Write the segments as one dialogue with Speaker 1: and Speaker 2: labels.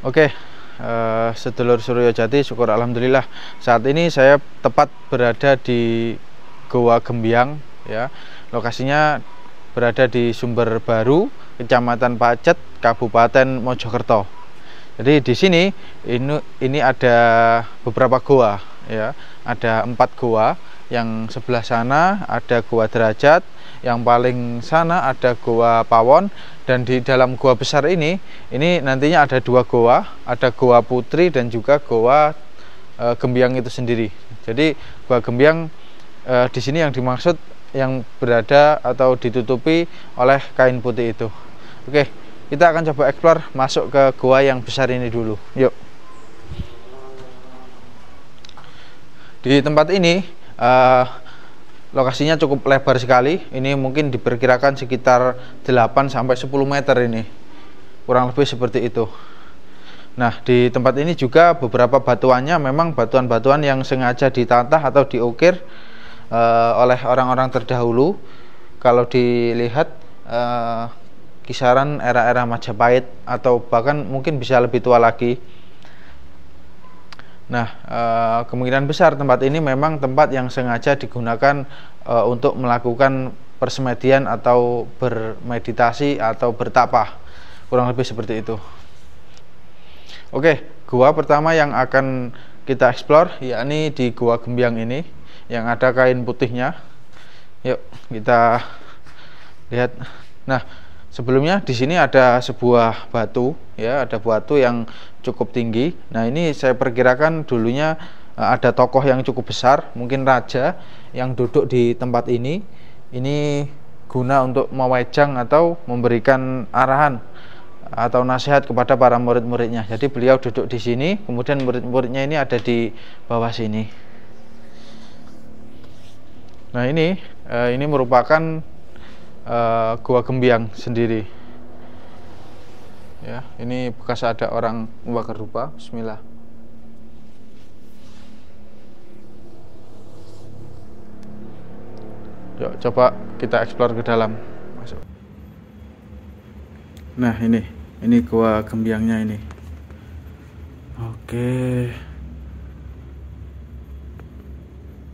Speaker 1: Oke, sedulur Suryojati, syukur alhamdulillah. Saat ini saya tepat berada di Goa Gembyang, ya. Lokasinya berada di Sumber Baru, Kecamatan Pacet, Kabupaten Mojokerto. Jadi di sini ini ada beberapa goa, ya. Ada 4 goa. Yang sebelah sana ada Goa Derajat, yang paling sana ada Goa Pawon, dan di dalam goa besar ini nantinya ada 2 goa, ada Goa Putri dan juga Goa Gembyang itu sendiri. Jadi Goa Gembyang di sini yang dimaksud yang berada atau ditutupi oleh kain putih itu. Oke, kita akan coba explore masuk ke goa yang besar ini dulu. Yuk. Di tempat ini lokasinya cukup lebar sekali. Ini mungkin diperkirakan sekitar 8-10 meter ini, kurang lebih seperti itu. Nah, di tempat ini juga beberapa batuannya memang batuan-batuan yang sengaja ditata atau diukir oleh orang-orang terdahulu. Kalau dilihat kisaran era-era Majapahit atau bahkan mungkin bisa lebih tua lagi. Nah, kemungkinan besar tempat ini memang tempat yang sengaja digunakan untuk melakukan persemedian atau bermeditasi atau bertapa, kurang lebih seperti itu. Oke, gua pertama yang akan kita explore yakni di Goa Gembyang ini, yang ada kain putihnya. Yuk kita lihat. Nah, sebelumnya di sini ada sebuah batu, ya, ada batu yang cukup tinggi. Nah, ini saya perkirakan dulunya ada tokoh yang cukup besar, mungkin raja, yang duduk di tempat ini. Ini guna untuk mewejang atau memberikan arahan atau nasihat kepada para murid-muridnya. Jadi beliau duduk di sini, kemudian murid-muridnya ini ada di bawah sini. Nah, ini merupakan Goa Gembyang sendiri. Ya, ini bekas ada orang membakar dupa. Bismillah. Yuk, coba kita explore ke dalam. Masuk. Nah, ini Goa Gembyangnya ini. Oke.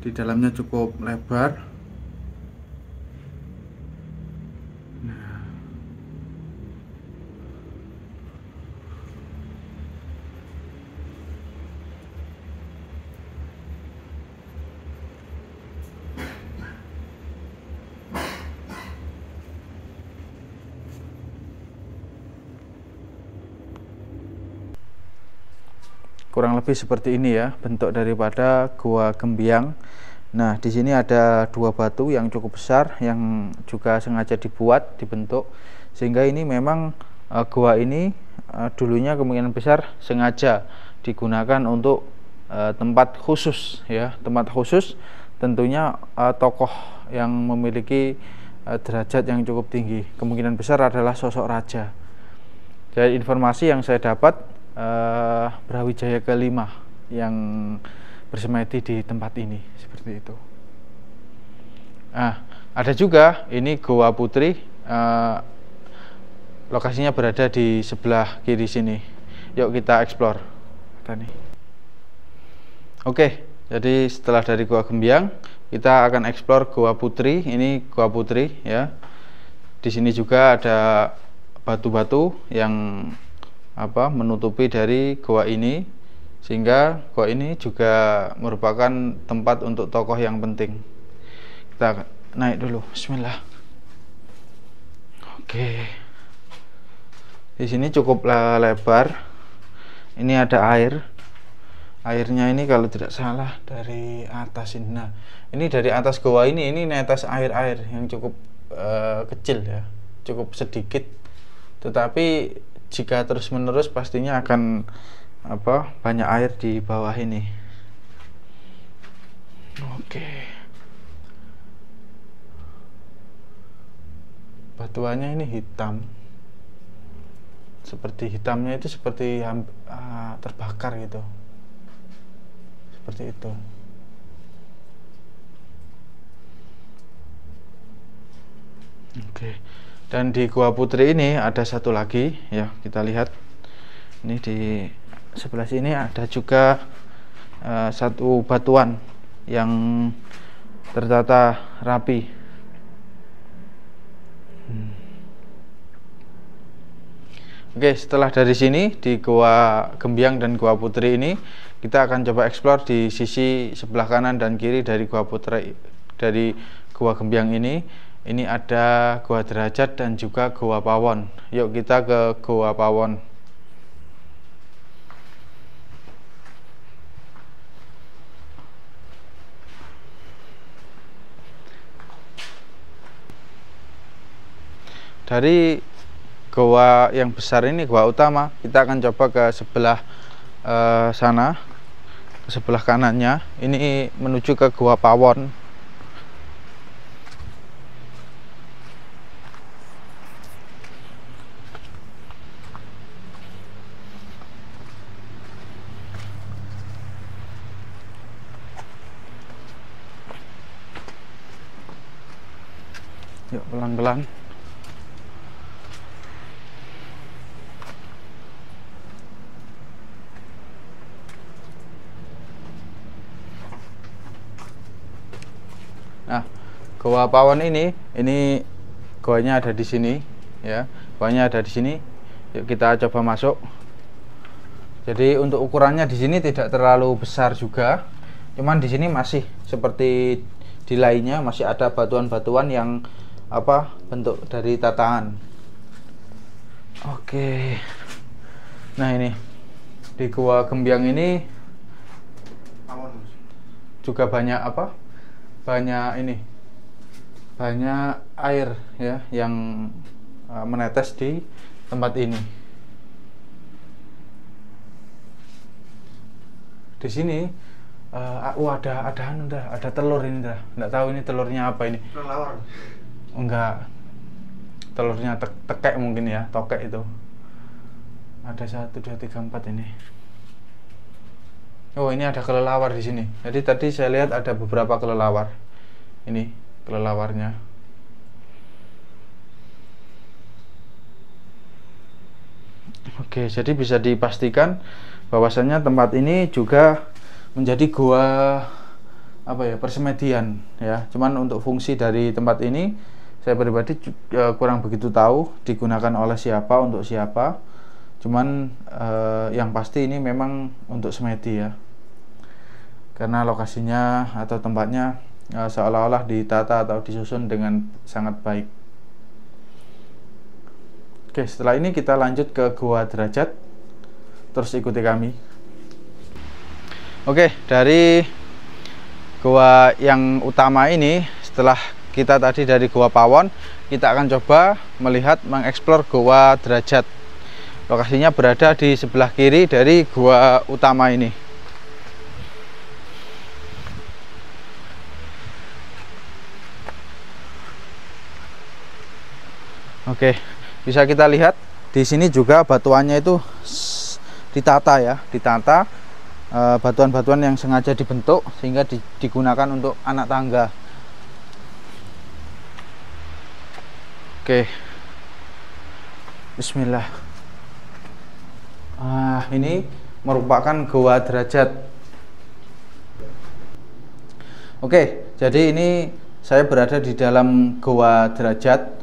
Speaker 1: Di dalamnya cukup lebar. Kurang lebih seperti ini ya bentuk daripada Goa Gembyang. Nah, di sini ada 2 batu yang cukup besar yang juga sengaja dibentuk, sehingga ini memang goa ini dulunya kemungkinan besar sengaja digunakan untuk tempat khusus, ya, tempat khusus. Tentunya tokoh yang memiliki derajat yang cukup tinggi, kemungkinan besar adalah sosok raja. Dari informasi yang saya dapat, Brawijaya ke-5 yang bersemedi di tempat ini, seperti itu. Nah, ada juga ini Goa Putri, lokasinya berada di sebelah kiri sini. Yuk kita explore. Oke, jadi setelah dari Goa Gembyang, kita akan explore Goa Putri. Ini Goa Putri, ya. Di sini juga ada batu-batu yang menutupi dari goa ini, sehingga goa ini juga merupakan tempat untuk tokoh yang penting. Kita naik dulu. Bismillah. Oke, di sini cukup lebar. Ini ada airnya ini kalau tidak salah dari atas ini. Nah, ini dari atas goa ini netes air yang cukup kecil, ya, cukup sedikit, tetapi jika terus-menerus pastinya akan banyak air di bawah ini. Oke. Batuannya ini hitam. Seperti hitamnya itu seperti terbakar gitu. Seperti itu. Oke. Dan di Goa Putri ini ada satu lagi, ya, kita lihat. Ini di sebelah sini ada juga satu batuan yang tertata rapi. Oke, setelah dari sini di Goa Gembyang dan Goa Putri ini, kita akan coba eksplor di sisi sebelah kanan dan kiri dari Goa Putri, dari Goa Gembyang ini. Ini ada Goa Derajat dan juga Goa Pawon. Yuk kita ke Goa Pawon. Dari goa yang besar ini, goa utama, kita akan coba ke sebelah sana, ke sebelah kanannya. Ini menuju ke Goa Pawon. Yuk pelan-pelan. Nah, Goa Pawon ini goanya ada di sini, ya. Goanya ada di sini. Yuk kita coba masuk. Jadi untuk ukurannya di sini tidak terlalu besar juga, cuman di sini masih seperti di lainnya, masih ada batuan-batuan yang bentuk dari tatahan. Oke. Nah ini di Goa Gembyang ini juga banyak banyak air ya yang menetes di tempat ini. Di sini ada telur ini dah. Nggak tahu ini telurnya apa ini.
Speaker 2: Kelelawar.
Speaker 1: Enggak. Telurnya tekek mungkin ya, tokek itu. Ada 1 2 3 4 ini. Oh, ini ada kelelawar di sini. Jadi tadi saya lihat ada beberapa kelelawar. Ini kelelawarnya. Oke, jadi bisa dipastikan bahwasannya tempat ini juga menjadi goa persemedian ya. Cuman untuk fungsi dari tempat ini saya pribadi kurang begitu tahu digunakan oleh siapa, untuk siapa. Cuman yang pasti ini memang untuk semedi ya, karena lokasinya atau tempatnya seolah-olah ditata atau disusun dengan sangat baik. Oke, setelah ini kita lanjut ke Goa Derajat, terus ikuti kami. Oke, dari goa yang utama ini, setelah kita tadi dari Goa Pawon, kita akan coba mengeksplor Goa Derajat. Lokasinya berada di sebelah kiri dari goa utama ini. Oke, bisa kita lihat di sini juga batuannya itu ditata ya, batuan-batuan yang sengaja dibentuk sehingga digunakan untuk anak tangga. Oke, Bismillah. Ini merupakan Goa Derajat. Oke, jadi ini saya berada di dalam Goa Derajat.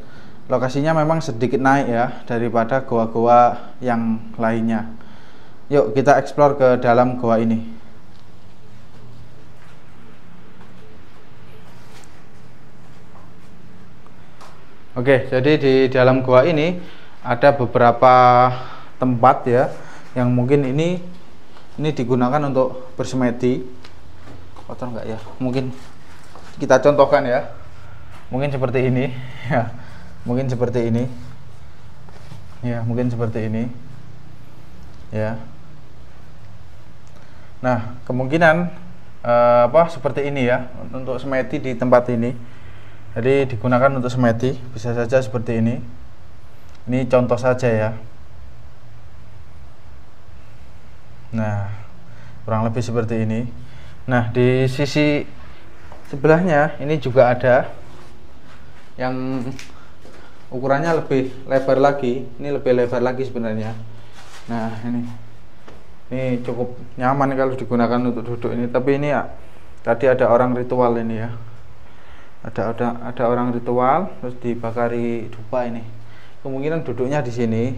Speaker 1: Lokasinya memang sedikit naik ya daripada goa-goa yang lainnya. Yuk kita eksplor ke dalam goa ini. Oke, jadi di dalam goa ini ada beberapa tempat ya yang mungkin ini digunakan untuk bersemedi. Kotor nggak ya? Mungkin kita contohkan ya. Mungkin seperti ini ya. Mungkin seperti ini. Ya, mungkin seperti ini. Ya. Nah, kemungkinan seperti ini ya untuk semedi di tempat ini. Jadi digunakan untuk semedi, bisa saja seperti ini. Ini contoh saja ya. Nah, kurang lebih seperti ini. Nah, di sisi sebelahnya ini juga ada yang ukurannya lebih lebar lagi. Ini lebih lebar lagi sebenarnya. Nah, ini cukup nyaman kalau digunakan untuk duduk ini. Tapi ini ya, tadi ada orang ritual ini ya. Ada orang ritual terus dibakari dupa ini. Kemungkinan duduknya di sini,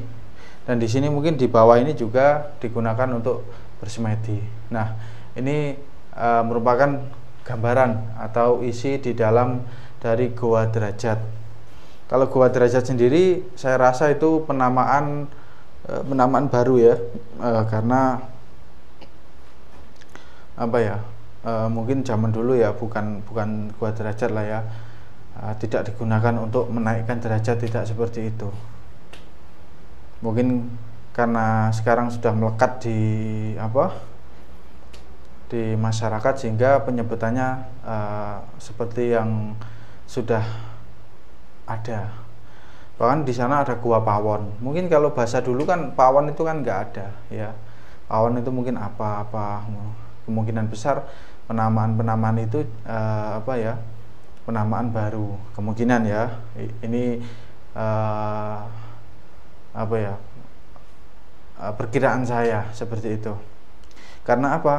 Speaker 1: dan di sini mungkin di bawah ini juga digunakan untuk bersemedi. Nah, ini merupakan gambaran atau isi di dalam dari Goa Derajat. Kalau Goa Derajat sendiri saya rasa itu penamaan baru ya, karena apa ya, mungkin zaman dulu ya bukan Goa Derajat lah ya, tidak digunakan untuk menaikkan derajat, tidak seperti itu. Mungkin karena sekarang sudah melekat di masyarakat sehingga penyebutannya seperti yang sudah ada. Bahkan di sana ada Gua Pawon. Mungkin kalau bahasa dulu kan pawon itu kan nggak ada ya. Pawon itu mungkin apa-apa. Kemungkinan besar penamaan itu penamaan baru. Kemungkinan ya. Ini perkiraan saya seperti itu. Karena apa?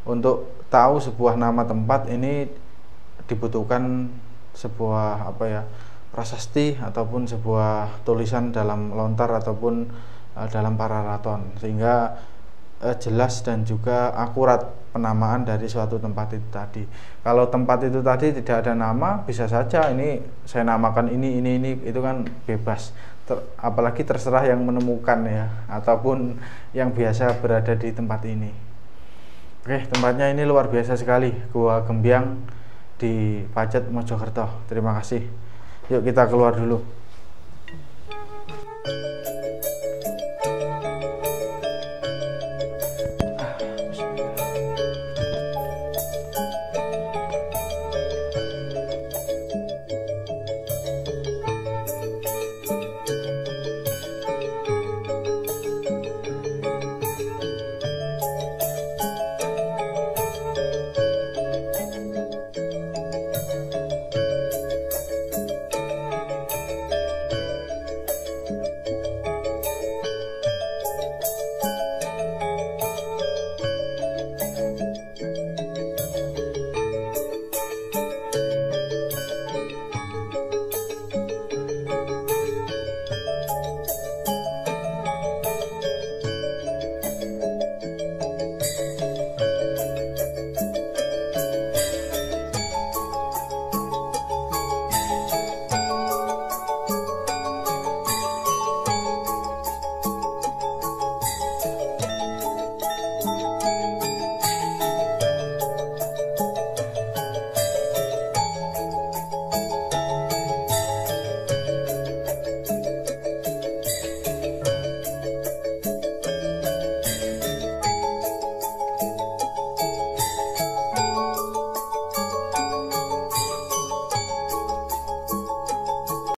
Speaker 1: Untuk tahu sebuah nama tempat ini dibutuhkan sebuah prasasti ataupun sebuah tulisan dalam lontar ataupun dalam pararaton, sehingga jelas dan juga akurat penamaan dari suatu tempat itu tadi. Kalau tempat itu tadi tidak ada nama, bisa saja ini saya namakan ini itu kan bebas. Apalagi terserah yang menemukan ya, ataupun yang biasa berada di tempat ini. Oke, tempatnya ini luar biasa sekali, Gua Gembyang di Pacet, Mojokerto. Terima kasih. Yuk kita keluar dulu.